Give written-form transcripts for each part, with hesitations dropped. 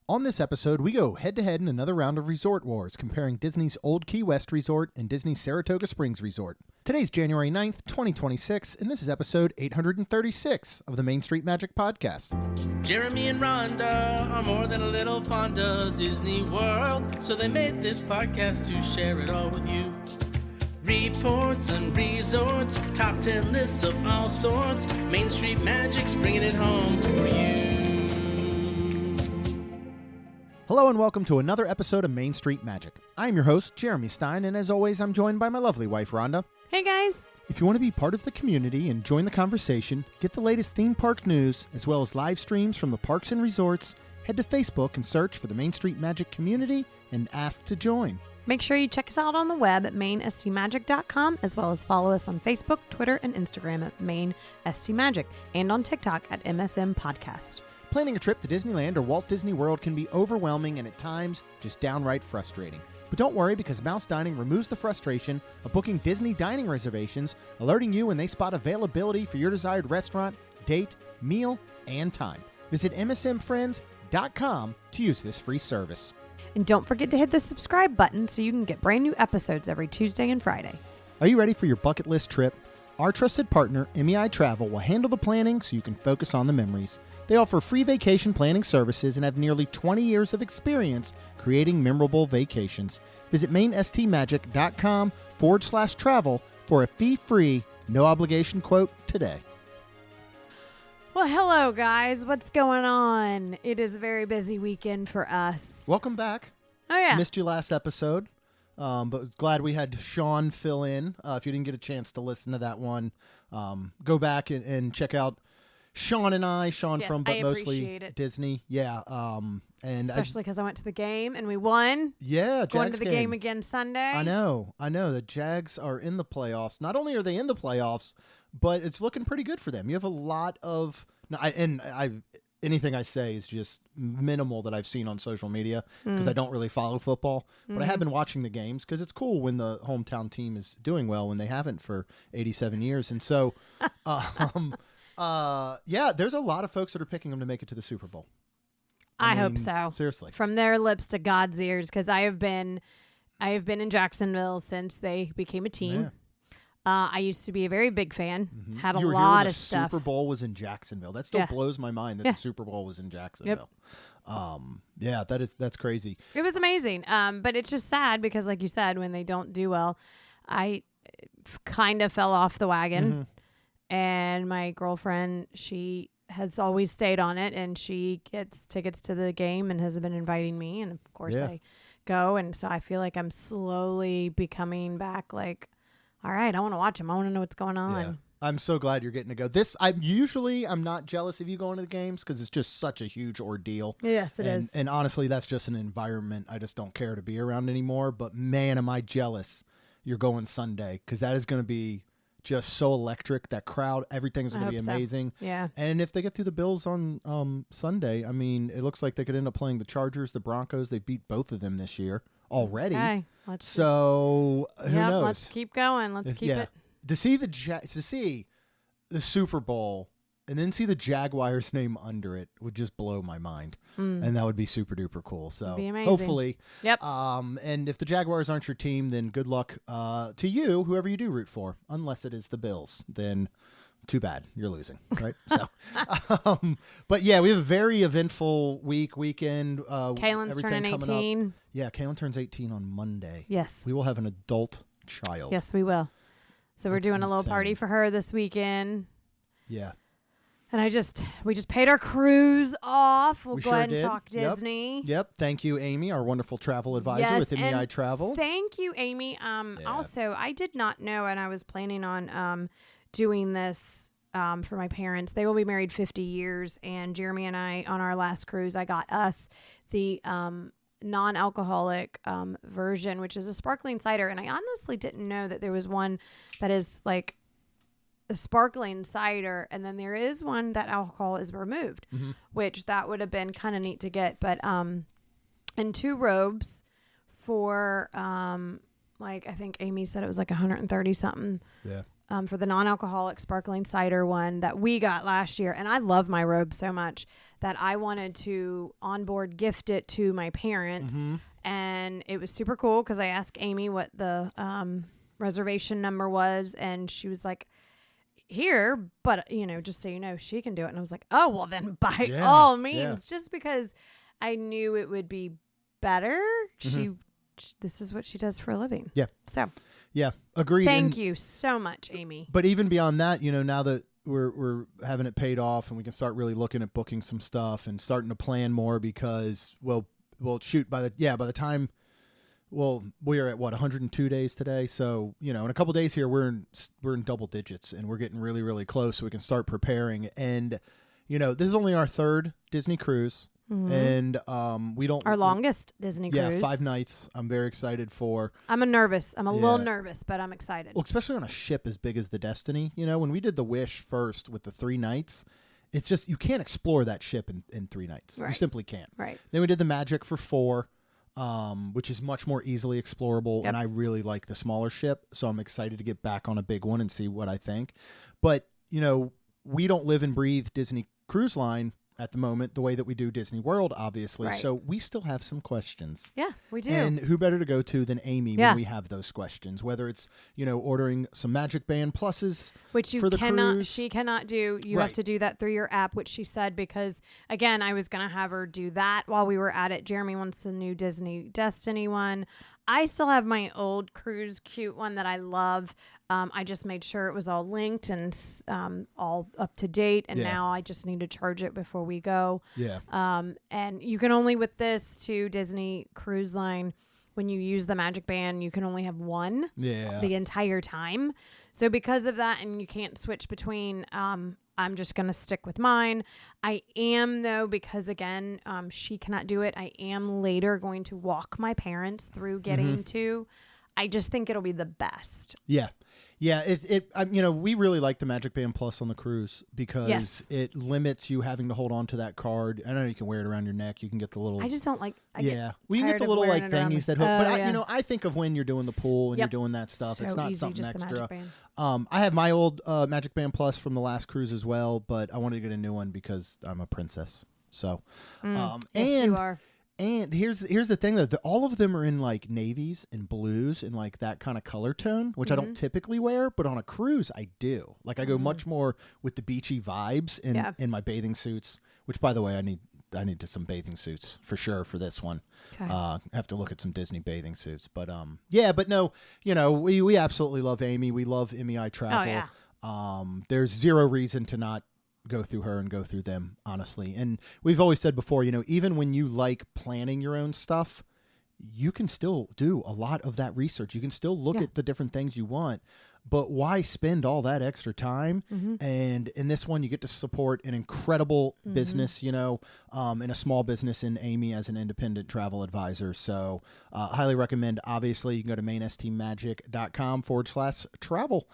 On this episode, we go head-to-head in another round of Resort Wars, comparing Disney's Old Key West Resort and Disney's Saratoga Springs Resort. Today's January 9th, 2026, and this is episode 836 of the Main Street Magic Podcast. Jeremy and Rhonda are more than a little fond of Disney World, so they made this podcast to share it all with you. Reports and resorts, top 10 lists of all sorts, Main Street Magic's bringing it home for you. Hello and welcome to another episode of Main Street Magic. I am your host, Jeremy Stein, and as always, I'm joined by my lovely wife, Rhonda. Hey guys! If you want to be part of the community and join the conversation, get the latest theme park news, as well as live streams from the parks and resorts, head to Facebook and search for the Main Street Magic community and ask to join. Make sure you check us out on the web at mainstmagic.com, as well as follow us on Facebook, Twitter, and Instagram at mainstmagic, and on TikTok at MSM Podcast. Planning a trip to Disneyland or Walt Disney World can be overwhelming and at times just downright frustrating. But don't worry, because Mouse Dining removes the frustration of booking Disney dining reservations, alerting you when they spot availability for your desired restaurant, date, meal, and time. Visit msmfriends.com to use this free service. And don't forget to hit the subscribe button so you can get brand new episodes every Tuesday and Friday. Are you ready for your bucket list trip? Our trusted partner, MEI Travel, will handle the planning so you can focus on the memories. They offer free vacation planning services and have nearly 20 years of experience creating memorable vacations. Visit mainstmagic.com/travel for a fee-free, no-obligation quote today. Well, hello guys. What's going on? It is a very busy weekend for us. Welcome back. Oh yeah. Missed you last episode, but glad we had Sean fill in. If you didn't get a chance to listen to that one, go back and check out Sean and Sean yes, from But Mostly it. Disney. Yeah. And especially because I went to the game and we won. Yeah, Jags going to the game again Sunday. I know. The Jags are in the playoffs. Not only are they in the playoffs, but it's looking pretty good for them. You have a lot of anything I say is just minimal that I've seen on social media because I don't really follow football. But I have been watching the games because it's cool when the hometown team is doing well when they haven't for 87 years. And so, yeah, there's a lot of folks that are picking them to make it to the Super Bowl. I hope so. Seriously. From their lips to God's ears, because I have been in Jacksonville since they became a team. Yeah. I used to be a very big fan. Mm-hmm. Had a you were lot here when of stuff. The Super Bowl was in Jacksonville. That still blows my mind that the Super Bowl was in Jacksonville. Yep. Yeah, that's crazy. It was amazing. But it's just sad because, like you said, when they don't do well, I kind of fell off the wagon. Mm-hmm. And my girlfriend, she has always stayed on it, and she gets tickets to the game and has been inviting me. And of course, I go. And so I feel like I'm slowly becoming back like, all right, I want to watch them. I want to know what's going on. Yeah. I'm so glad you're getting to go. I'm not jealous of you going to the games because it's just such a huge ordeal. Yes, it is. And honestly, that's just an environment I just don't care to be around anymore. But man, am I jealous you're going Sunday, because that is going to be just so electric. That crowd, everything's going to be amazing. So. Yeah. And if they get through the Bills on Sunday, I mean, it looks like they could end up playing the Chargers, the Broncos. They beat both of them this year already. Okay. Who knows? Let's keep going. Let's keep it. To see the Super Bowl and then see the Jaguars name under it would just blow my mind. And that would be super duper cool. So be amazing. Hopefully. Yep. And if the Jaguars aren't your team, then good luck to you, whoever you do root for. Unless it is the Bills, then too bad. You're losing, right? So, but yeah, we have a very eventful weekend. Kaylin's turning 18. Yeah, Kaylin turns 18 on Monday. Yes. We will have an adult child. Yes, we will. So we're doing a little party for her this weekend. Yeah. And we just paid our cruise off. We'll go ahead and did. talk Disney. Yep. Thank you, Amy, our wonderful travel advisor with MEI Travel. Thank you, Amy. Also, I did not know, and I was planning on doing this for my parents. They will be married 50 years, and Jeremy and I, on our last cruise, I got us the non-alcoholic version, which is a sparkling cider. And I honestly didn't know that there was one that is like a sparkling cider, and then there is one that alcohol is removed, which that would have been kind of neat to get. But and 2 robes for like I think Amy said it was like 130 something. Yeah. For the non-alcoholic sparkling cider one that we got last year. And I love my robe so much that I wanted to onboard gift it to my parents. And it was super cool because I asked Amy what the reservation number was, and she was like, here, but just so you know, she can do it. And I was like, oh, well then by all means, just because I knew it would be better. This is what she does for a living. Yeah. So yeah, agreed. Thank you so much, Amy. But even beyond that, now that we're having it paid off and we can start really looking at booking some stuff and starting to plan more, because we'll shoot by the time, we are at 102 days today. So, in a couple days here, we're in double digits and we're getting really, really close, so we can start preparing. And, this is only our third Disney cruise. And we don't... Our longest Disney cruise. Yeah, 5 nights. I'm very excited for... I'm a little nervous, but I'm excited. Well, especially on a ship as big as the Destiny. When we did the Wish first with the 3 nights, it's just, you can't explore that ship in 3 nights. Right. You simply can't. Right. Then we did the Magic for 4, which is much more easily explorable. Yep. And I really like the smaller ship, so I'm excited to get back on a big one and see what I think. But, we don't live and breathe Disney Cruise Line at the moment the way that we do Disney World, obviously. Right. So we still have some questions. Yeah, we do. And who better to go to than Amy when we have those questions, whether it's, ordering some Magic Band Pluses, which you for the cruise. She cannot do. You have to do that through your app, which she said, because again, I was going to have her do that while we were at it. Jeremy wants the new Disney Destiny one. I still have my old cruise cute one that I love. I just made sure it was all linked and all up to date. And now I just need to charge it before we go. Yeah. And you can only, with this to Disney Cruise Line, when you use the Magic Band, you can only have one the entire time. So because of that, and you can't switch between, I'm just going to stick with mine. I am, though, because again, she cannot do it. I am later going to walk my parents through getting to. I just think it'll be the best. Yeah. Yeah, we really like the Magic Band Plus on the cruise because it limits you having to hold on to that card. I know you can wear it around your neck. You can get the little... I just don't like... you can get the little thingies that hook. But I think of when you're doing the pool and you're doing that stuff. So it's not easy, something just extra. The Magic Band. I have my old Magic Band Plus from the last cruise as well, but I wanted to get a new one because I'm a princess. So, yes, you are. And here's the thing, though. All of them are in like navies and blues and like that kind of color tone, which I don't typically wear, but on a cruise I do. Like I go much more with the beachy vibes in my bathing suits, which, by the way, I need some bathing suits for sure for this one. Okay. Have to look at some Disney bathing suits. But but no, we absolutely love Amy. We love MEI Travel. Oh, yeah. There's zero reason to not go through her and go through them, honestly. And we've always said before, even when you like planning your own stuff, you can still do a lot of that research. You can still look at the different things you want, but why spend all that extra time? And in this one, you get to support an incredible business, and a small business in Amy as an independent travel advisor. So highly recommend. Obviously, you can go to mainstmmagic.com/travel.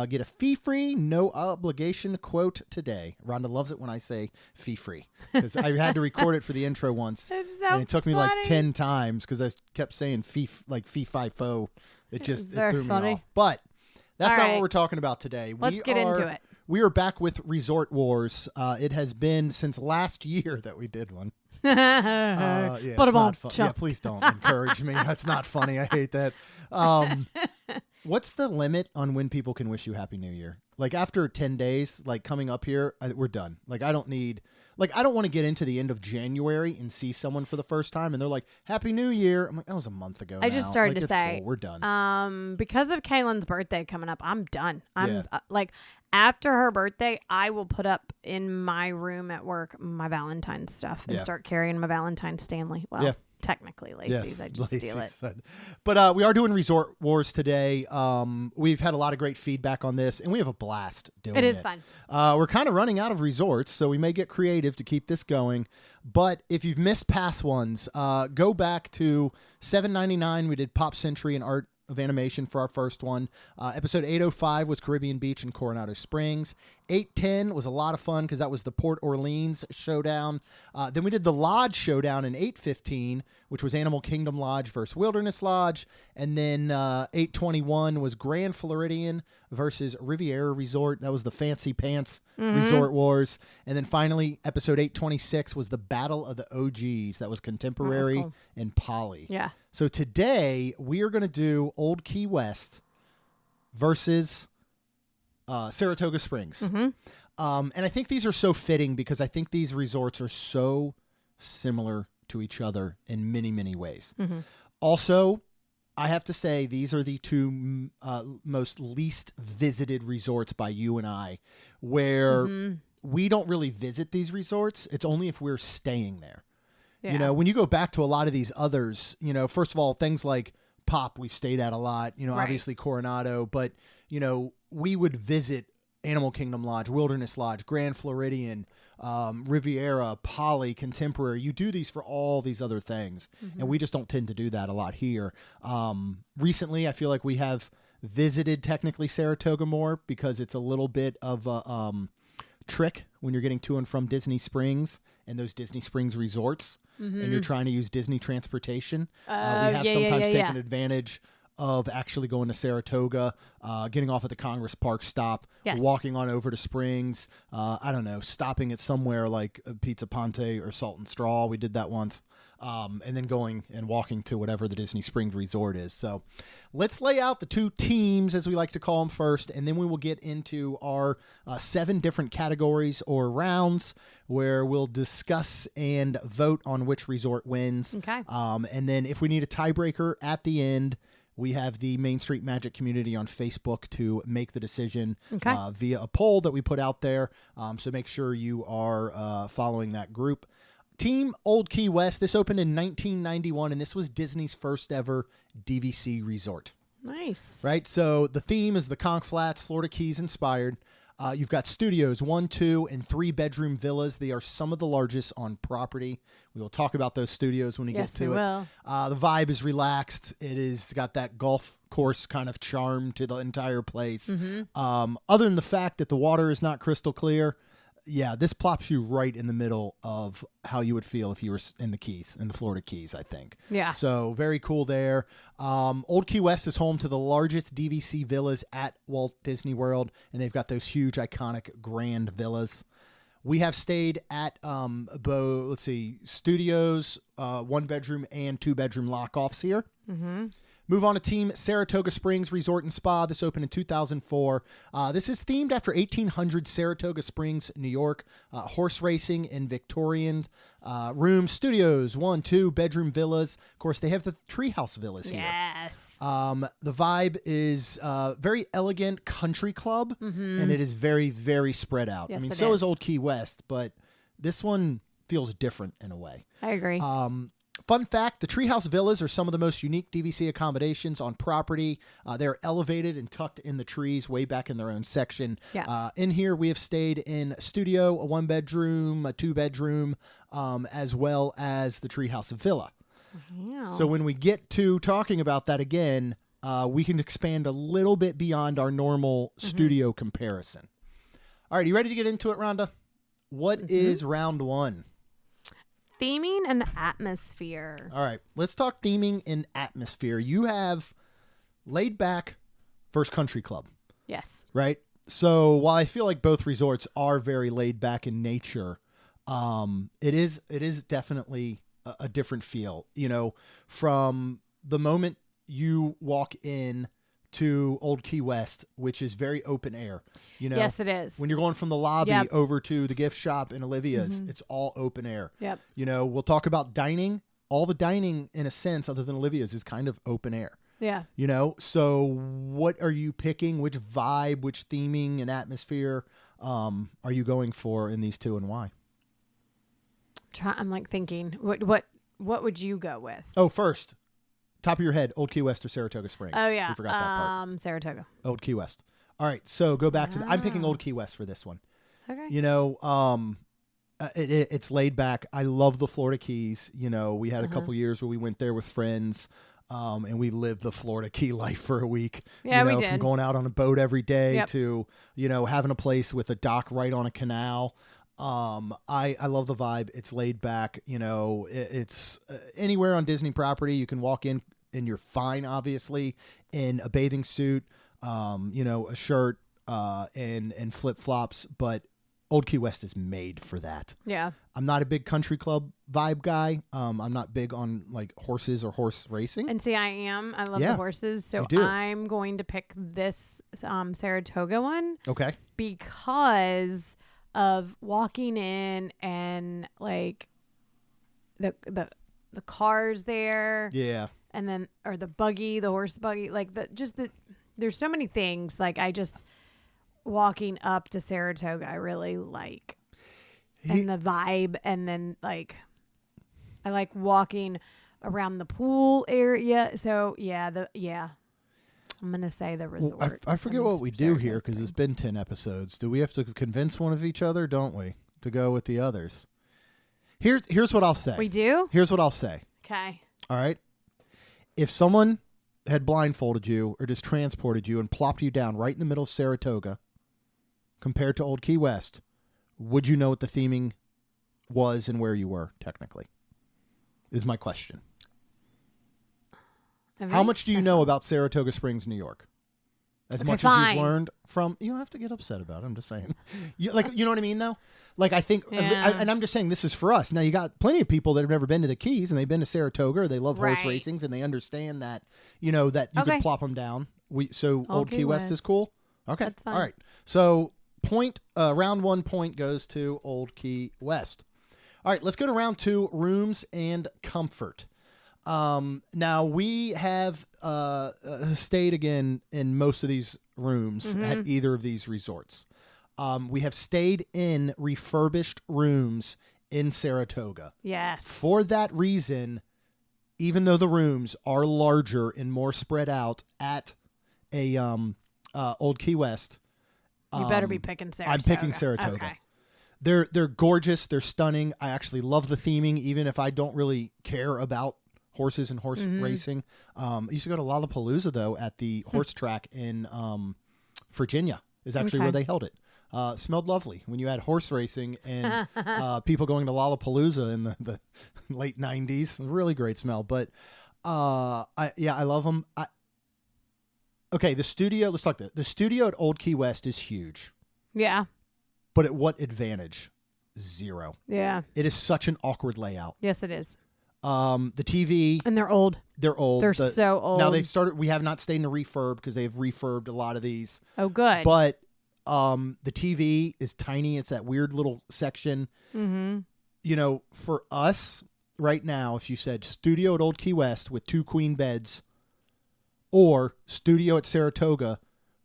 Get a fee-free, no obligation quote today. Rhonda loves it when I say fee-free because I had to record it for the intro once. And it took me like 10 times because I kept saying fee-fi-fo. It threw me off. But that's not what we're talking about today. Let's get into it. We are back with Resort Wars. It has been since last year that we did one. It's not fun. Yeah, please don't encourage me. That's not funny. I hate that. What's the limit on when people can wish you Happy New Year? Like after 10 days, like coming up here, we're done. Like I don't want to get into the end of January and see someone for the first time and they're like, Happy New Year. I'm like, that was a month ago. I just started to say, cool. We're done. Because of Kaylin's birthday coming up, I'm done. I'm after her birthday, I will put up in my room at work my Valentine's stuff and start carrying my Valentine's Stanley. Well, technically Lacey's. I just steal it. But we are doing Resort Wars today. We've had a lot of great feedback on this, and we have a blast doing it. It is fun. We're kind of running out of resorts, so we may get creative to keep this going. But if you've missed past ones, go back to $7.99. We did Pop Century and Art of Animation for our first one. Episode 805 was Caribbean Beach in Coronado Springs. 8-10 was a lot of fun because that was the Port Orleans showdown. Then we did the Lodge showdown in 8-15, which was Animal Kingdom Lodge versus Wilderness Lodge. And then 8-21 was Grand Floridian versus Riviera Resort. That was the Fancy Pants Resort Wars. And then finally, episode 8-26 was the Battle of the OGs. That was Contemporary and Poly. Yeah. So today we are going to do Old Key West versus Saratoga Springs. And I think these are so fitting because I think these resorts are so similar to each other in many, many ways. Also, I have to say these are the two most least visited resorts by you and I, where we don't really visit these resorts. It's only if we're staying there. Yeah. You know, when you go back to a lot of these others, you know, first of all, things like Pop, we've stayed at a lot, you know, obviously Coronado, but, you know, we would visit Animal Kingdom Lodge, Wilderness Lodge, Grand Floridian, Riviera, Poly, Contemporary. You do these for all these other things, and we just don't tend to do that a lot here. Recently, I feel like we have visited technically Saratoga more because it's a little bit of a trick when you're getting to and from Disney Springs and those Disney Springs resorts, and you're trying to use Disney transportation. We have sometimes taken advantage of actually going to Saratoga, getting off at the Congress Park stop, walking on over to Springs, I don't know, stopping at somewhere like Pizza Ponte or Salt and Straw. We did that once. And then going and walking to whatever the Disney Springs resort is. So let's lay out the two teams, as we like to call them, first, and then we will get into our 7 different categories or rounds where we'll discuss and vote on which resort wins. Okay. And then if we need a tiebreaker at the end, we have the Main Street Magic community on Facebook to make the decision via a poll that we put out there. So make sure you are following that group. Team Old Key West, this opened in 1991, and this was Disney's first ever DVC resort. Nice. Right? So the theme is the Conch Flats, Florida Keys inspired. You've got studios, 1, 2, and 3 bedroom villas. They are some of the largest on property. We will talk about those studios when we get to it. Will. The vibe is relaxed. It is got that golf course kind of charm to the entire place. Other than the fact that the water is not crystal clear, this plops you right in the middle of how you would feel if you were in the Keys, in the Florida Keys, I think. Yeah. So very cool there. Old Key West is home to the largest DVC villas at Walt Disney World, and they've got those huge, iconic, grand villas. We have stayed at, studios, 1 bedroom and 2 bedroom lock-offs here. Move on to Team Saratoga Springs Resort and Spa. This opened in 2004. This is themed after 1800 Saratoga Springs, New York. Horse racing in Victorian rooms, studios, 1, 2 bedroom villas. Of course, they have the Treehouse Villas here. Yes. The vibe is very elegant country club, and it is very, very spread out. Yes, I mean, it so is. is Old Key West, but this one feels different in a way. I agree. Fun fact, the Treehouse Villas are some of the most unique DVC accommodations on property. They're elevated and tucked in the trees way back in their own section. Yeah. In here, we have stayed in a studio, a 1 bedroom, a 2 bedroom, as well as the Treehouse Villa. Wow. So when we get to talking about that again, we can expand a little bit beyond our normal studio comparison. All right, you ready to get into it, Rhonda? What is round 1? Theming and atmosphere. All right, let's talk theming and atmosphere. You have laid back versus country club, Yes. right? So while I feel like both resorts are very laid back in nature, it is definitely a different feel. You know, from the moment you walk in to Old Key West, which is very open air. You know, Yes, it is. when you're going from the lobby Yep. over to the gift shop in Olivia's, it's all open air. Yep. You know, we'll talk about dining. All the dining, in a sense, other than Olivia's, is kind of open air. Yeah. You know, so what are you picking? Which vibe, which theming and atmosphere are you going for in these two, and why? I'm like thinking, what would you go with? Oh, first, top of your head, Old Key West or Saratoga Springs? Oh yeah. We forgot that part. Saratoga. Old Key West. All right, so go back to I'm picking Old Key West for this one. Okay. You know, it's laid back. I love the Florida Keys. You know, we had a couple years where we went there with friends. And we lived the Florida Key life for a week. Yeah, we From did. going out on a boat every day Yep. to, having a place with a dock right on a canal. I love the vibe. It's laid back. It's anywhere on Disney property. You can walk in and you're fine, obviously, in a bathing suit, a shirt, and flip flops. But Old Key West is made for that. Yeah. I'm not a big country club vibe guy. I'm not big on like horses or horse racing. And see, I am. I love Yeah, the horses. So you do. I'm going to pick this Saratoga one Okay. because of walking in and like the cars there. Yeah. And then, or the buggy, the horse buggy, like there's so many things. Like walking up to Saratoga, I really like. And the vibe. And then like, I like walking around the pool area. So yeah, I'm going to say the resort. I forget what we do here because it's been 10 episodes. Do we have to convince one of each other, don't we, to go with the others? Here's what I'll say. We do? Here's what I'll say. Okay. All right. If someone had blindfolded you or just transported you and plopped you down right in the middle of Saratoga compared to Old Key West, would you know what the theming was and where you were technically? Is my question. How much do you know about Saratoga Springs, New York? As much as you've learned from, you don't have to get upset about it. I'm just saying, you know what I mean though? Like I think, and I'm just saying this is for us. Now you got plenty of people that have never been to the Keys and they've been to Saratoga or they love horse racings and they understand that, that you could plop them down. So Old Key West is cool. Okay. That's fine. All right. So round 1 point goes to Old Key West. All right. Let's go to round 2, rooms and comfort. Now we have stayed again in most of these rooms at either of these resorts. We have stayed in refurbished rooms in Saratoga. Yes. For that reason, even though the rooms are larger and more spread out at a Old Key West, you better be picking Saratoga. I'm picking Saratoga. Okay. They're gorgeous. They're stunning. I actually love the theming, even if I don't really care about horses and horse racing. I used to go to Lollapalooza though at the horse track in Virginia. Is actually where they held it. Smelled lovely when you had horse racing and people going to Lollapalooza in the late 90s. Really great smell. But I love them. Okay, the studio. Let's talk. The studio at Old Key West is huge. Yeah. But at what advantage? Zero. Yeah. It is such an awkward layout. Yes, it is. The TV. And they're old. They're old. They're so old. Now they've started. We have not stayed in a refurb because they've refurbed a lot of these. Oh, good. But the TV is tiny. It's that weird little section. Mm-hmm. For us right now, if you said studio at Old Key West with 2 queen beds, or studio at Saratoga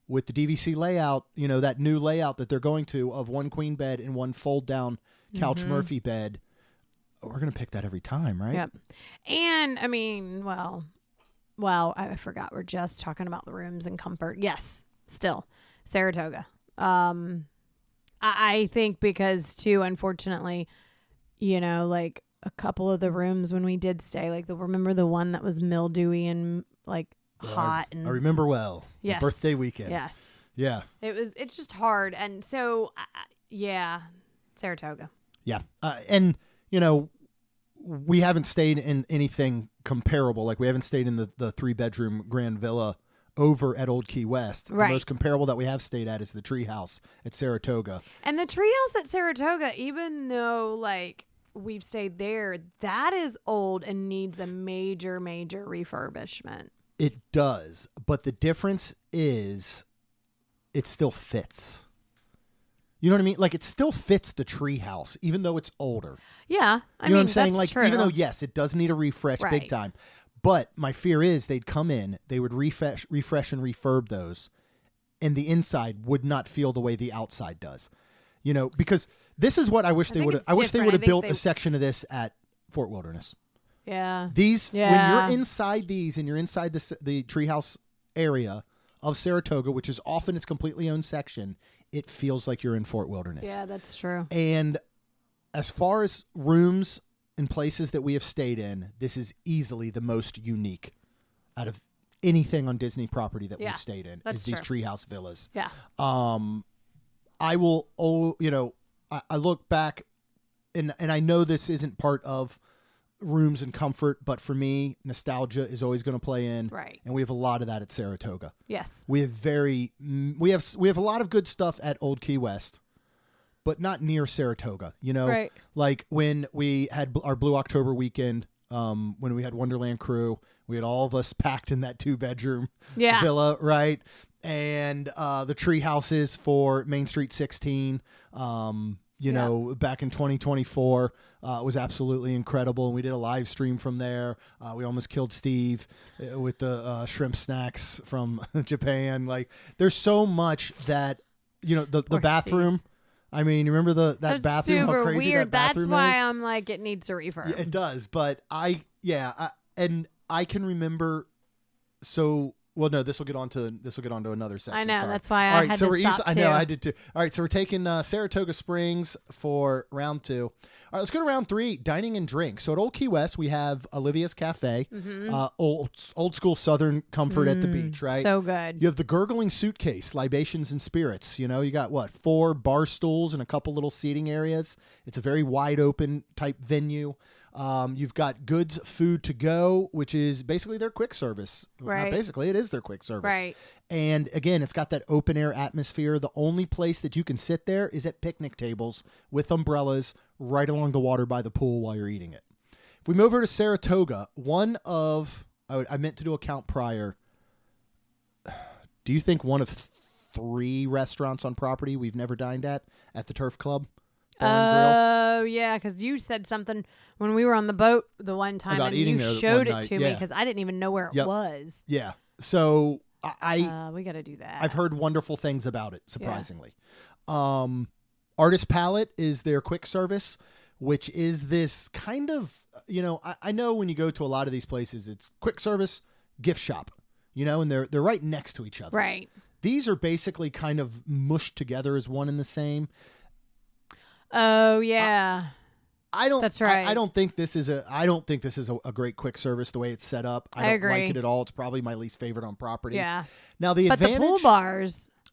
with the DVC layout, that new layout that they're going to of 1 queen bed and 1 fold down Couch Murphy bed. We're going to pick that every time, right? Yep. And I mean, well, I forgot. We're just talking about the rooms and comfort. Yes, still Saratoga. I think because too, unfortunately, like a couple of the rooms when we did stay, like remember the one that was mildewy and like hot. I remember well. Yes. The birthday weekend. Yes. Yeah. It's just hard. And so, Saratoga. Yeah. And we haven't stayed in anything comparable. Like we haven't stayed in the 3-bedroom grand villa over at Old Key West. Right. The most comparable that we have stayed at is the Treehouse at Saratoga. And the Treehouse at Saratoga, even though like we've stayed there, that is old and needs a major, major refurbishment. It does. But the difference is it still fits. You know what I mean? Like it still fits the Treehouse, even though it's older. Yeah. You know what I'm saying? Like true. even though, yes, it does need a refresh big time. But my fear is they'd come in, they would refresh and refurb those, and the inside would not feel the way the outside does. Because this is what I wish they would have. I wish they would have built a section of this at Fort Wilderness. Yeah. When you're inside these and you're inside the Treehouse area of Saratoga, which is often its completely own section, it feels like you're in Fort Wilderness. Yeah, that's true. And as far as rooms and places that we have stayed in, this is easily the most unique out of anything on Disney property that Yeah, we've stayed in that's is these true. Treehouse Villas. Yeah. I will, I look back and I know this isn't part of rooms and comfort, but for me, nostalgia is always going to play in. Right. And we have a lot of that at Saratoga. Yes. We have we have a lot of good stuff at Old Key West, but not near Saratoga, Right. Like when we had our Blue October weekend, when we had Wonderland Crew, we had all of us packed in that 2-bedroom villa, right? And the tree houses for Main Street 16, back in 2024 was absolutely incredible. And we did a live stream from there. We almost killed Steve with the shrimp snacks from Japan. Like, there's so much that, the bathroom. Steve. I mean, you remember that That's bathroom? super How crazy weird. that bathroom That's why is? I'm like, it needs a refurb. Yeah, it does. But I can remember. No, this will get on to another section. I know. Sorry. That's why All I right, had so to we're stop I too. know I did too. All right, so we're taking Saratoga Springs for round 2. All right, let's go to round 3, dining and drinks. So at Old Key West, we have Olivia's Cafe, old school Southern comfort at the beach, right? So good. You have the Gurgling Suitcase, libations and spirits. You got 4 bar stools and a couple little seating areas. It's a very wide open type venue. You've got Goods Food to Go, which is basically their quick service. Right. Not basically, it is their quick service. Right. And again, it's got that open air atmosphere. The only place that you can sit there is at picnic tables with umbrellas right along the water by the pool while you're eating it. If we move over to Saratoga, I meant to do a count prior. Do you think one of 3 restaurants on property we've never dined at the Turf Club? Oh, yeah, because you said something when we were on the boat the one time, About and eating you there showed one it night, to me yeah. because I didn't even know where it Yep. was. Yeah. So We got to do that. I've heard wonderful things about it, surprisingly. Artist Palette is their quick service, which is this kind of, I know when you go to a lot of these places, it's quick service, gift shop, and they're right next to each other. Right. These are basically kind of mushed together as one and the same. Oh, yeah. That's right. I don't think this is a great quick service the way it's set up. I don't agree. like it at all. It's probably my least favorite on property. Yeah. Now the But advantage,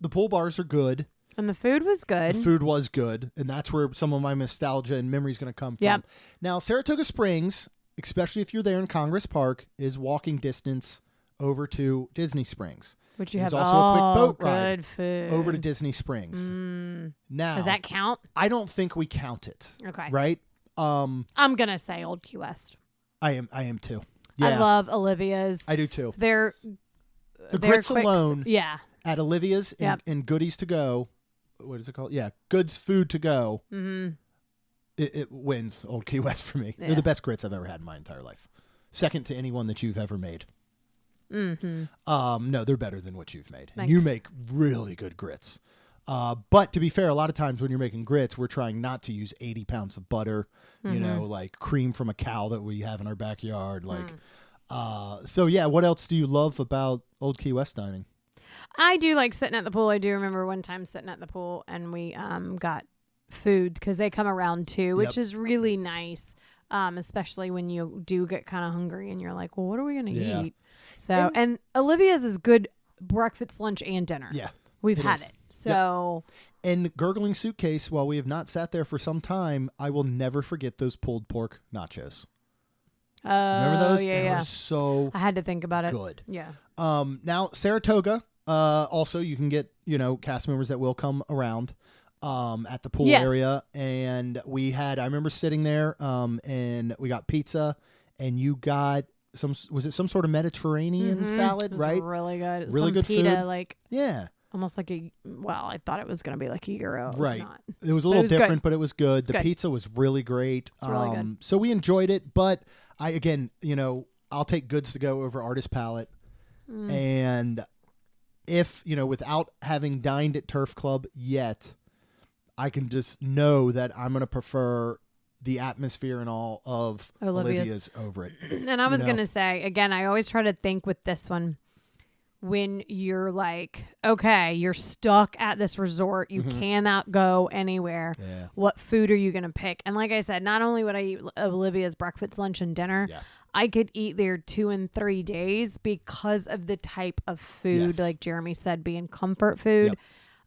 the pool bars are good. and the food was good. The food was good, and that's where some of my nostalgia and memory is going to come from. Yep. Now, Saratoga Springs, especially if you're there in Congress Park, is walking distance over to Disney Springs. Which you There's have also a quick boat good ride food. over to Disney Springs. Now, Does that count? I don't think we count it. Okay. Right? I'm gonna say Old Key West. I am too. Yeah, I love Olivia's. I do too. They're The grits alone Yeah. at Olivia's Yep. and Goodies to Go. What is it called? Yeah, Goods Food to Go. Mm-hmm. It wins Old Key West for me. Yeah. They're the best grits I've ever had in my entire life. Second to anyone that you've ever made. Mm-hmm. No, they're better than what you've made. And Thanks. you make really good grits. But to be fair, a lot of times when you're making grits, we're trying not to use 80 pounds of butter, like cream from a cow that we have in our backyard. So yeah, what else do you love about Old Key West dining? I do like sitting at the pool. I do remember one time sitting at the pool and we got food because they come around too, which is really nice. Especially when you do get kind of hungry and you're like, well, what are we going to eat? So, and Olivia's is good breakfast, lunch, and dinner. Yeah. We've it had is. it. So, And Gurgling Suitcase, while we have not sat there for some time, I will never forget those pulled pork nachos. Remember those? Yeah, They were so I had to think about it. good. Yeah. Now, Saratoga, also you can get, cast members that will come around at the pool area. And I remember sitting there and we got pizza and you got was it some sort of Mediterranean salad, It was right? really good. Really Some good pita, food. Yeah. almost like I thought it was going to be like a gyro. It was Right. not. It was a little was good. different, but it was good. The good. pizza was really great. It's really good. So we enjoyed it, but I'll take Goods to Go over Artist Palette. And if, without having dined at Turf Club yet, I can just know that I'm going to prefer the atmosphere and all of Olivia's over it. And I was going to say, again, I always try to think with this one, when you're like, okay, you're stuck at this resort. You cannot go anywhere. Yeah. What food are you going to pick? And like I said, not only would I eat Olivia's breakfast, lunch, and dinner, I could eat there 2 and 3 days because of the type of food, like Jeremy said, being comfort food. Yep.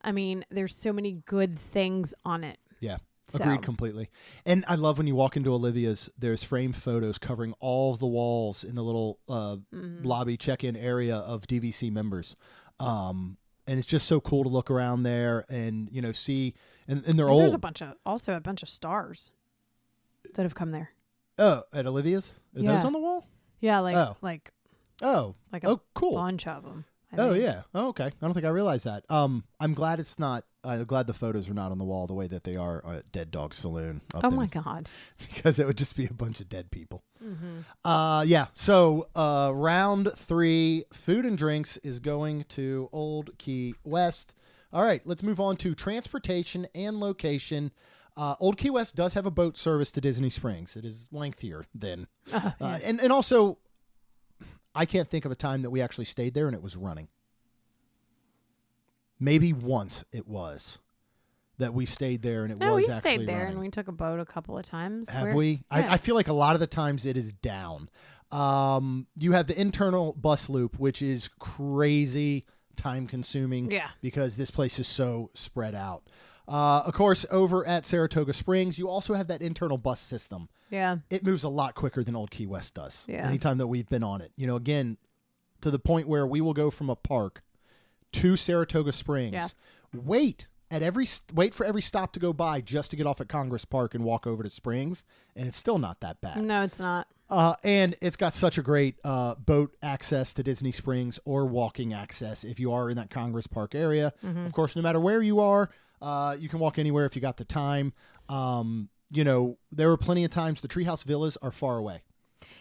I mean, there's so many good things on it. Yeah. So. Agreed completely. And I love when you walk into Olivia's, there's framed photos covering all of the walls in the little lobby check-in area of DVC members. And it's just so cool to look around there and, you know, see, and they're old. There's a bunch of stars that have come there. Oh, at Olivia's? Are those on the wall? Yeah, Oh, cool. Bunch of them. Oh, yeah. Oh, okay. I don't think I realized that. I'm glad it's not. I'm glad the photos are not on the wall the way that they are at Dead Dog Saloon. Oh my God! Because it would just be a bunch of dead people. Yeah. So round 3, food and drinks is going to Old Key West. All right. Let's move on to transportation and location. Old Key West does have a boat service to Disney Springs. It is lengthier than, and also. I can't think of a time that we actually stayed there and it was running. Maybe once it was that we stayed there and it was actually running. No, we stayed there and we took a boat a couple of times. Have we? Yeah. I feel like a lot of the times it is down. You have the internal bus loop, which is crazy time consuming because this place is so spread out. Of course, over at Saratoga Springs, you also have that internal bus system. Yeah. It moves a lot quicker than Old Key West does. Yeah. Anytime that we've been on it. You know, again, to the point where we will go from a park to Saratoga Springs. Yeah. Wait for every stop to go by just to get off at Congress Park and walk over to Springs, and it's still not that bad. No, it's not. And it's got such a great boat access to Disney Springs or walking access if you are in that Congress Park area. Of course, no matter where you are, you can walk anywhere if you got the time. You know, there were plenty of times the Treehouse Villas are far away.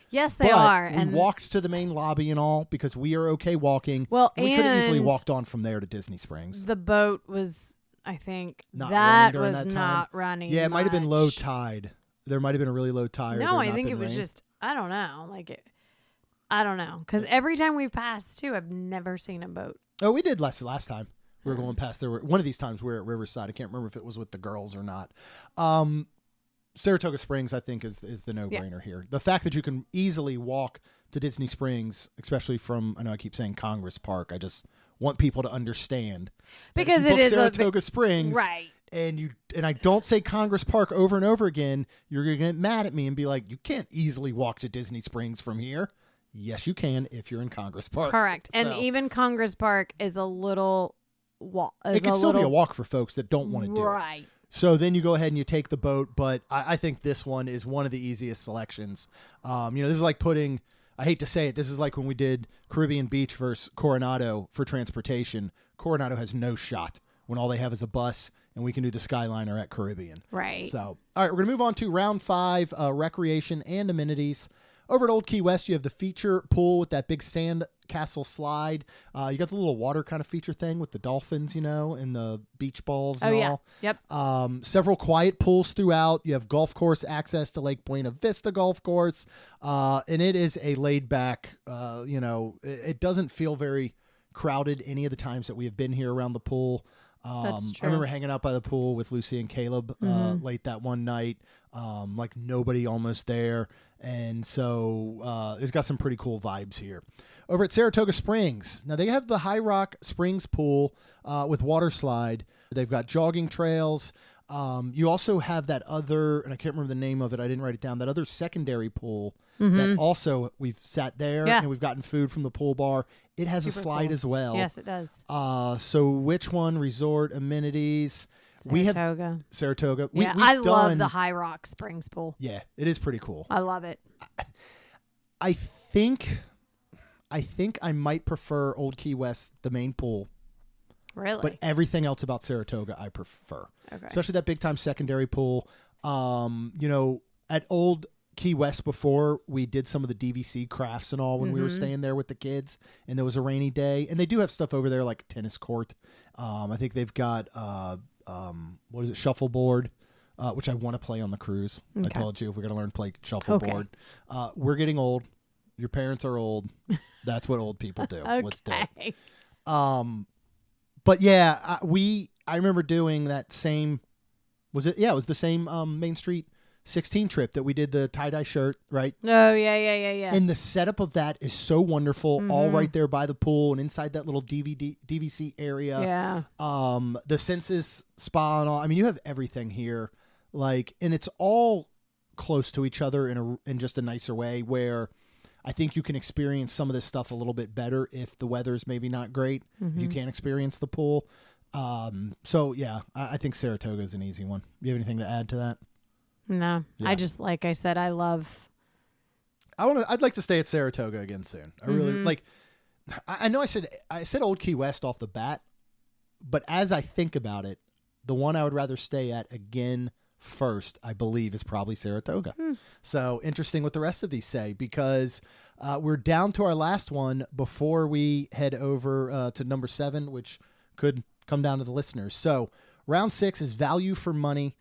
Yes, they are. We walked to the main lobby and all because we are okay walking. Well, we could have easily walked on from there to Disney Springs. The boat was, I think, not running. Yeah, it might have been low tide. There might have been a really low tide. No, I think it was just, I don't know. I don't know. Because every time we passed, too, I've never seen a boat. Oh, we did last time. We were going past there. One of these times we were at Riverside. I can't remember if it was with the girls or not. Saratoga Springs, I think, is the no-brainer here. The fact that you can easily walk to Disney Springs, especially from, I know I keep saying Congress Park. I just want people to understand. Because it is Saratoga Springs. Right. And I don't say Congress Park over and over again. You're going to get mad at me and be like, you can't easily walk to Disney Springs from here. Yes, you can if you're in Congress Park. Correct. And even Congress Park is a little walk. It can still be a walk for folks that don't want to do it. Right. So then you go ahead and you take the boat, but I think this one is one of the easiest selections. This is like putting, I hate to say it, this is like when we did Caribbean Beach versus Coronado for transportation. Coronado has no shot when all they have is a bus, and we can do the Skyliner at Caribbean. Right. So, all right, we're going to move on to round 5, recreation and amenities. Over at Old Key West, you have the feature pool with that big sand castle slide. You got the little water kind of feature thing with the dolphins, and the beach balls and all. Yep. Several quiet pools throughout. You have golf course access to Lake Buena Vista Golf Course. And it is a laid back, it doesn't feel very crowded any of the times that we have been here around the pool. That's true. I remember hanging out by the pool with Lucy and Caleb late that one night. Like nobody almost there. And so it's got some pretty cool vibes here. Over at Saratoga Springs, now they have the High Rock Springs pool with water slide. They've got jogging trails. You also have that other, and I can't remember the name of it, I didn't write it down, that other secondary pool that also we've sat there and we've gotten food from the pool bar. It has a slide as well. Yes, it does. So which one? Resort amenities. Saratoga. I love the High Rock Springs pool. Yeah, it is pretty cool. I love it. I think I might prefer Old Key West, the main pool. Really? But everything else about Saratoga I prefer. Okay. Especially that big time secondary pool. At Old Key West before, we did some of the DVC crafts and all when we were staying there with the kids, and there was a rainy day. And they do have stuff over there like a tennis court. I think they've got shuffleboard, which I want to play on the cruise. Okay. I told you we're going to learn to play shuffleboard. Okay. We're getting old. Your parents are old. That's what old people do. Let's do it. But yeah, I remember doing that same. Was it? Yeah, it was the same Main Street 16 trip that we did the tie-dye shirt, right? Oh, yeah. And the setup of that is so wonderful, all right there by the pool and inside that little DVC area. Yeah. The Senses Spa and all. I mean, you have everything here, like, and it's all close to each other in just a nicer way where I think you can experience some of this stuff a little bit better if the weather's maybe not great. If you can't experience the pool. So yeah, I think Saratoga is an easy one. You have anything to add to that? No, Yeah. I just, like I said, I love. I'd like to stay at Saratoga again soon. I really like. I know I said Old Key West off the bat, but as I think about it, the one I would rather stay at again first, I believe, is probably Saratoga. So interesting what the rest of these say, because we're down to our last one before we head over to number 7, which could come down to the listeners. So round 6 is value for money.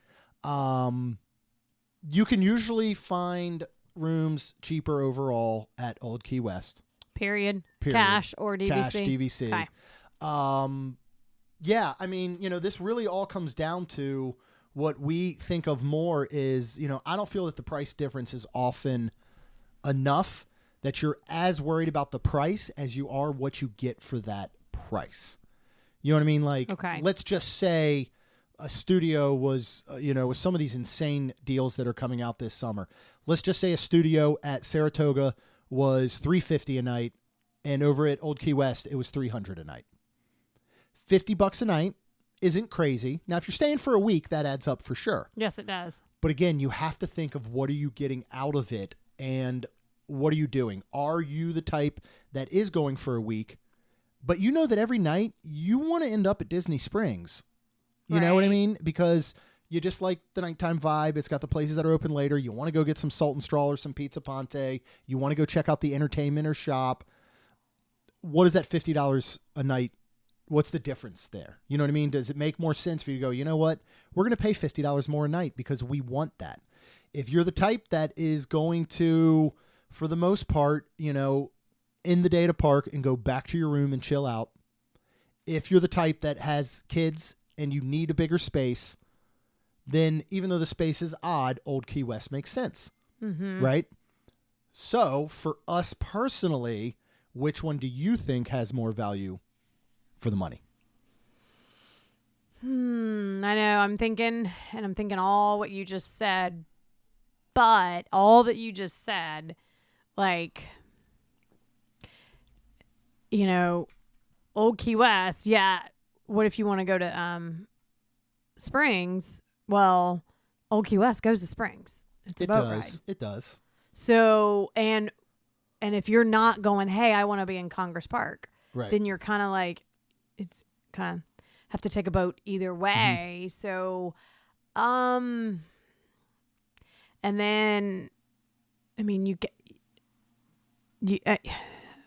You can usually find rooms cheaper overall at Old Key West. Period. Cash or DVC. Cash, DVC. Okay. Yeah, I mean, this really all comes down to what we think of more is, I don't feel that the price difference is often enough that you're as worried about the price as you are what you get for that price. You know what I mean? Like, okay. Let's just say a studio was, with some of these insane deals that are coming out this summer. Let's just say a studio at Saratoga was $350 a night, and over at Old Key West, it was $300 a night. $50 a night isn't crazy. Now, if you're staying for a week, that adds up for sure. Yes, it does. But again, you have to think of what are you getting out of it and what are you doing? Are you the type that is going for a week, but you know that every night you want to end up at Disney Springs? You know what I mean? Because you just like the nighttime vibe. It's got the places that are open later. You want to go get some Salt and Straw or some Pizza Ponte. You want to go check out the entertainment or shop. What is that $50 a night? What's the difference there? You know what I mean? Does it make more sense for you to go, you know what? We're going to pay $50 more a night because we want that. If you're the type that is going to, for the most part, in the day to park and go back to your room and chill out. If you're the type that has kids and you need a bigger space, then even though the space is odd, Old Key West makes sense. Right? So for us personally, which one do you think has more value for the money? I know. I'm thinking all what you just said, but all that you just said, like, Old Key West. Yeah. What if you want to go to Springs? Well, Old Key West goes to Springs. It's a boat ride. It does. So, and if you're not going, hey, I want to be in Congress Park, right, then you're kind of like, it's kind of have to take a boat either way. So, and then, I mean,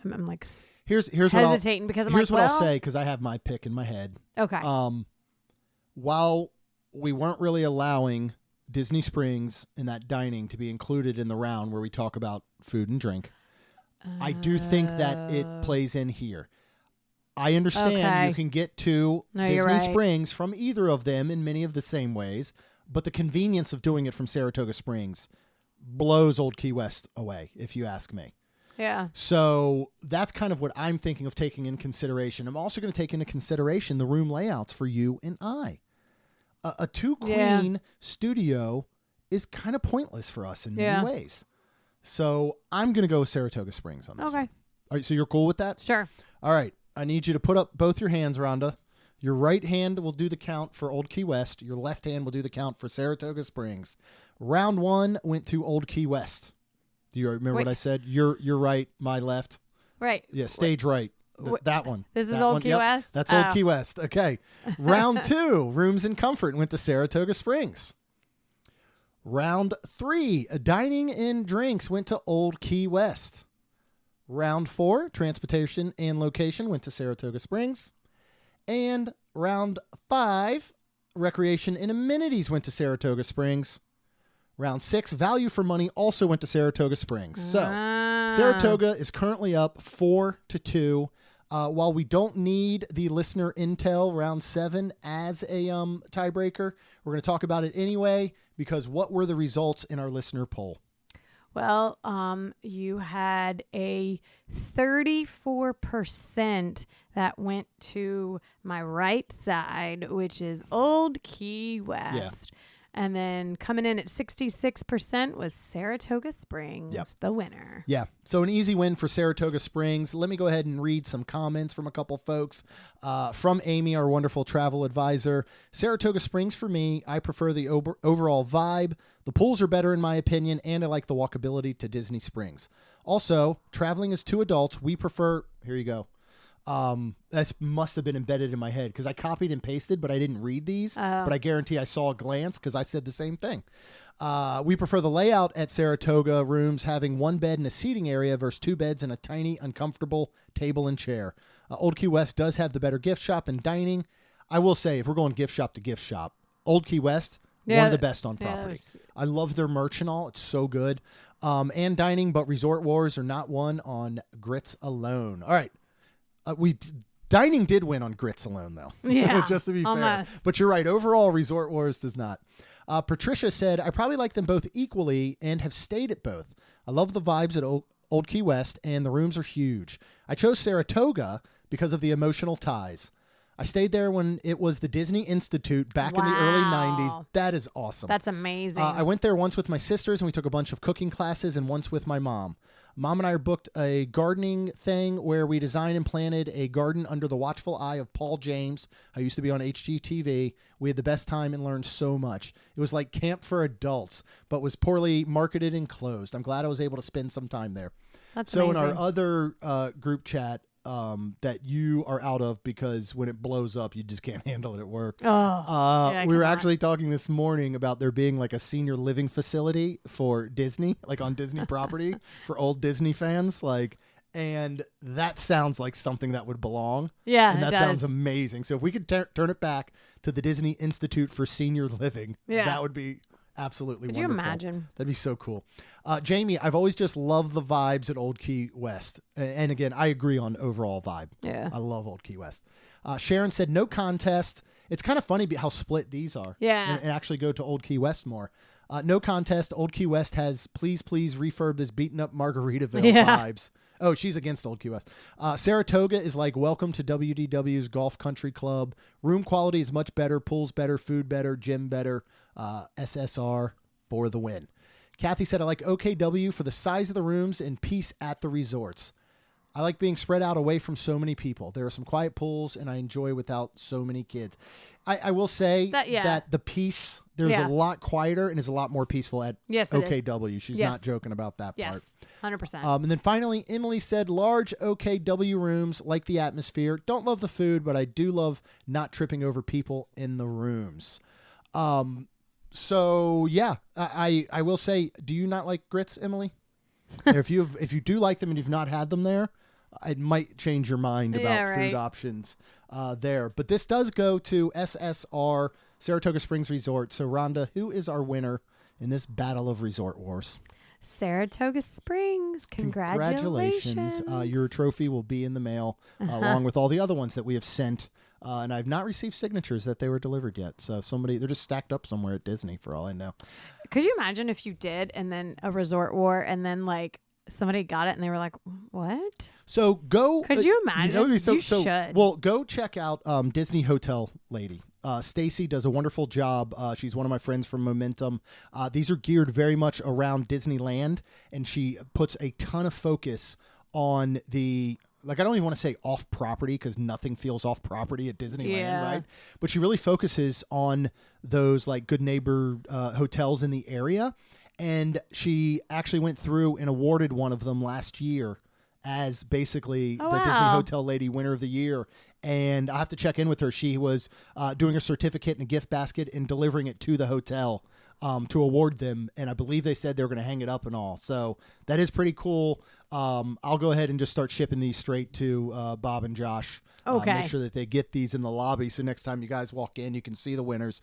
I'm like, here's hesitating because I'm here's like, what I'll say, because I have my pick in my head. Okay. While we weren't really allowing Disney Springs and that dining to be included in the round where we talk about food and drink, I do think that it plays in here. I understand you can get to Disney Springs from either of them in many of the same ways, but the convenience of doing it from Saratoga Springs blows Old Key West away, if you ask me. Yeah. So that's kind of what I'm thinking of taking in consideration. I'm also going to take into consideration the room layouts for you and I. A two-queen studio is kind of pointless for us in many ways. So I'm going to go with Saratoga Springs on this. Okay. One. All right, so you're cool with that? Sure. All right. I need you to put up both your hands, Rhonda. Your right hand will do the count for Old Key West. Your left hand will do the count for Saratoga Springs. Round 1 went to Old Key West. Do you remember what I said? You're right, my left. Right. Yeah, stage right. That one. This is that Old one. Key Yep, West? That's Old Key West. Okay. Round 2, Rooms and Comfort, went to Saratoga Springs. Round 3, Dining and Drinks, went to Old Key West. Round 4, Transportation and Location, went to Saratoga Springs. And round 5, Recreation and Amenities, went to Saratoga Springs. Round 6, value for money, also went to Saratoga Springs. So Saratoga is currently up 4-2. While we don't need the listener intel round 7 as a tiebreaker, we're going to talk about it anyway, because what were the results in our listener poll? Well, you had a 34% that went to my right side, which is Old Key West. Yeah. And then coming in at 66% was Saratoga Springs, the winner. Yeah, so an easy win for Saratoga Springs. Let me go ahead and read some comments from a couple folks. From Amy, our wonderful travel advisor. Saratoga Springs for me. I prefer the overall vibe. The pools are better in my opinion, and I like the walkability to Disney Springs. Also, traveling as 2 adults, we prefer... Here you go. That must have been embedded in my head because I copied and pasted, but I didn't read these. But I guarantee I saw a glance because I said the same thing. We prefer the layout at Saratoga rooms having 1 bed and a seating area versus 2 beds and a tiny, uncomfortable table and chair. Old Key West does have the better gift shop and dining. I will say, if we're going gift shop to gift shop, Old Key West, one of the best on property. I love their merch and all. It's so good. And dining, but Resort Wars are not won on grits alone. All right. Dining did win on grits alone, though. Yeah, just to be almost. fair. But you're right. Overall, Resort Wars does not. Patricia said, I probably like them both equally and have stayed at both. I love the vibes at Old Key West, and the rooms are huge. I chose Saratoga because of the emotional ties. I stayed there when it was the Disney Institute back in the early 90s. That is awesome. That's amazing. I went there once with my sisters, and we took a bunch of cooking classes, and once with my mom. Mom and I booked a gardening thing where we designed and planted a garden under the watchful eye of Paul James. I used to be on HGTV. We had the best time and learned so much. It was like camp for adults, but was poorly marketed and closed. I'm glad I was able to spend some time there. That's so amazing. In our other group chat that you are out of because when it blows up, you just can't handle it at work. We were actually talking this morning about there being like a senior living facility for Disney, like on Disney property for old Disney fans. And that sounds like something that would belong. Yeah, and that it sounds does. amazing. So if we could turn it back to the Disney Institute for Senior Living, that would be absolutely Could wonderful. you imagine? That'd be so cool. Jamie, I've always just loved the vibes at Old Key West. And again, I agree on overall vibe. Yeah. I love Old Key West. Sharon said no contest. It's kind of funny how split these are. Yeah. And actually go to Old Key West more. No contest. Old Key West has please refurb this beaten up Margaritaville vibes. Oh, she's against Old Key West. Saratoga is like welcome to WDW's Golf Country Club. Room quality is much better. Pools better. Food better. Gym better. SSR for the win. Kathy said, I like OKW for the size of the rooms and peace at the resorts. I like being spread out away from so many people. There are some quiet pools, and I enjoy without so many kids. I will say that the peace, there's a lot quieter and is a lot more peaceful at OKW. She's not joking about that part. Yes, 100%. And then finally, Emily said, large OKW rooms, like the atmosphere. Don't love the food, but I do love not tripping over people in the rooms. So yeah, I will say, do you not like grits, Emily? if you do like them and you've not had them there, it might change your mind about food options there. But this does go to SSR, Saratoga Springs Resort. So Rhonda, who is our winner in this battle of Resort Wars? Saratoga Springs. Congratulations. Your trophy will be in the mail along with all the other ones that we have sent. And I've not received signatures that they were delivered yet. So they're just stacked up somewhere at Disney for all I know. Could you imagine if you did and then a Resort War and then like somebody got it and they were like, what? So go. Could you imagine? That would be so, you should. Well, go check out Disney Hotel Lady. Stacy does a wonderful job. She's one of my friends from Momentum. These are geared very much around Disneyland, and she puts a ton of focus on the, like, I don't even want to say off property because nothing feels off property at Disneyland, right? But she really focuses on those like good neighbor hotels in the area. And she actually went through and awarded one of them last year as basically the Disney Hotel Lady Winner of the Year. And I have to check in with her. She was doing a certificate and a gift basket and delivering it to the hotel to award them, and I believe they said they were going to hang it up and all. So that is pretty cool. I'll go ahead and just start shipping these straight to Bob and Josh. Okay. Make sure that they get these in the lobby, so next time you guys walk in, you can see the winners.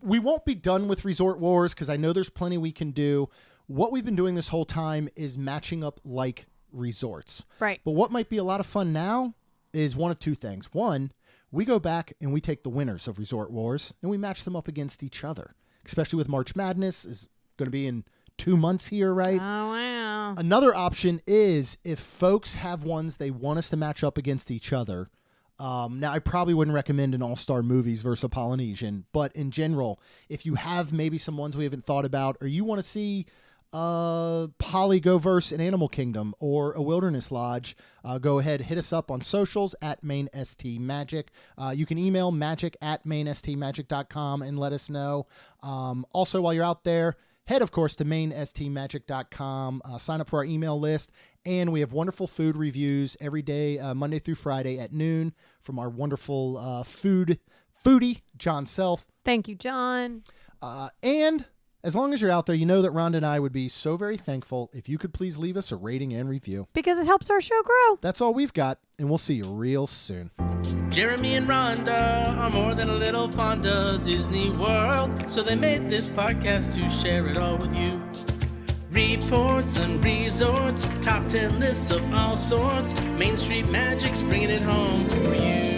We won't be done with Resort Wars because I know there's plenty we can do. What we've been doing this whole time is matching up like resorts. Right. But what might be a lot of fun now is one of two things. One, we go back and we take the winners of Resort Wars and we match them up against each other, especially with March Madness is going to be in 2 months here, right? Oh, wow. Another option is if folks have ones they want us to match up against each other. Now, I probably wouldn't recommend an All-Star Movies versus a Polynesian, but in general, if you have maybe some ones we haven't thought about, or you want to see Poly go versus an Animal Kingdom or a Wilderness Lodge, go ahead, hit us up on socials at MainSTMagic. You can email magic@mainstmagic.com and let us know. Also, while you're out there, head, of course, to mainstmagic.com, sign up for our email list, and we have wonderful food reviews every day, Monday through Friday at noon from our wonderful foodie, John Self. Thank you, John. And as long as you're out there, you know that Rhonda and I would be so very thankful if you could please leave us a rating and review. Because it helps our show grow. That's all we've got, and we'll see you real soon. Jeremy and Rhonda are more than a little fond of Disney World, so they made this podcast to share it all with you. Reports and resorts, top 10 lists of all sorts, Main Street Magic's bringing it home for you.